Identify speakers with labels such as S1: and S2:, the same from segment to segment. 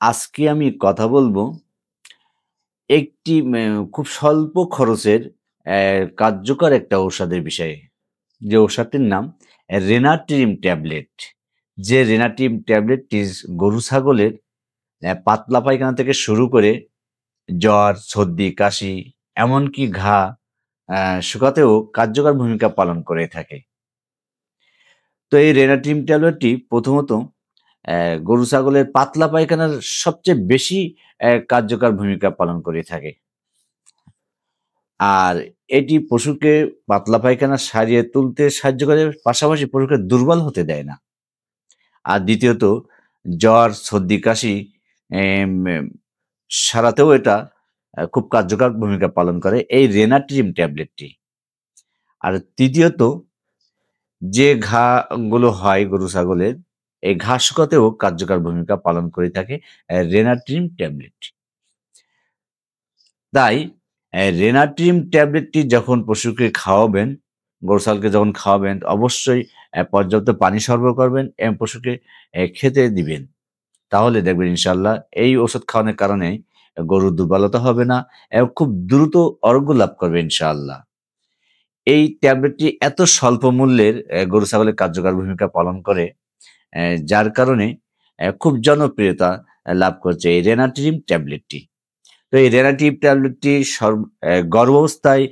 S1: আজকে আমি কথা বলবো একটি খুব স্বল্প খরচের কার্যকর একটা ঔষধের বিষয়ে। যে ঔষধটির নাম রেনাট্রিম ট্যাবলেট। যে রেনাট্রিম ট্যাবলেটটি গরু ছাগলের পাতলা পায়খানা থেকে শুরু করে জ্বর, সর্দি, কাশি এমনকি ঘা শুকাতেও কার্যকর ভূমিকা পালন করে থাকে। তো এই রেনাট্রিম ট্যাবলেটটি প্রথমত গরু ছাগলের পাতলা পায়খানার সবচেয়ে বেশি কার্যকর ভূমিকা পালন করে থাকে। আর এটি পশুকে পাতলা পায়খানা সারিয়ে তুলতে সাহায্য করে, পাশাপাশি পশুকে দুর্বল হতে দেয় না। আর দ্বিতীয়ত জ্বর, সর্দি, কাশি এম এম সারাতেও এটা খুব কার্যকর ভূমিকা পালন করে এই রেনাট্রিম ট্যাবলেটটি। আর তৃতীয়ত যে ঘাগুলো হয় গরু ছাগলের, এই ঘা শুকাতেও কার্যকর ভূমিকা পালন করে থাকে রেনাট্রিম ট্যাবলেট। তাই রেনাট্রিম ট্যাবলেটটি যখন পশুকে খাওয়াবেন, গরু ছাগলকে যখন খাওয়াবেন অবশ্যই পর্যাপ্ত পানি সরবরাহ করবেন এবং পশুকে খেতে দিবেন। তাহলে দেখবেন ইনশাআল্লাহ এই ওষুধ খাওয়ানোর কারণে গরুর দুর্বলতা হবে না এবং খুব দ্রুত আরোগ্য লাভ করবে ইনশাআল্লাহ। এই ট্যাবলেটটি এত স্বল্প মূল্যের গরু ছাগলের কার্যকর ভূমিকা পালন করে, যার কারণে খুব জনপ্রিয়তা লাভ করছে এই রেনাট্রিম ট্যাবলেটটি। তো এই রেনাটিভ ট্যাবলেটটি গর্ভাবস্থায়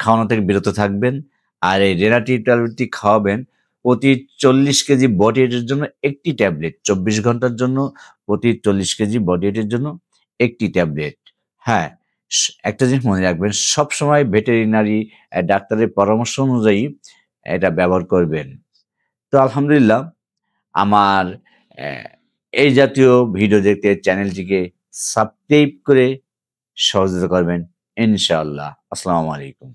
S1: খাওয়ানো থেকে বিরত থাকবেন। আর এই রেনাটিভ ট্যাবলেটটি খাওয়াবেন প্রতি ৪০ কেজি বডি ওয়েটের জন্য ১ টি ট্যাবলেট। ২৪ ঘন্টার জন্য প্রতি ৪০ কেজি বডি ওয়েটের জন্য ১ টি ট্যাবলেট। হ্যাঁ, একটা জিনিস মনে রাখবেন, সবসময় ভেটেরিনারি ডাক্তারের পরামর্শ অনুযায়ী এটা ব্যবহার করবেন। তো আলহামদুলিল্লাহ আমার অ্যা এই জাতীয় ভিডিও দেখতে চ্যানেলটিকে সাবস্ক্রাইব করে সহযোগিতা করবেন ইনশাআল্লাহ। আসসালামু আলাইকুম।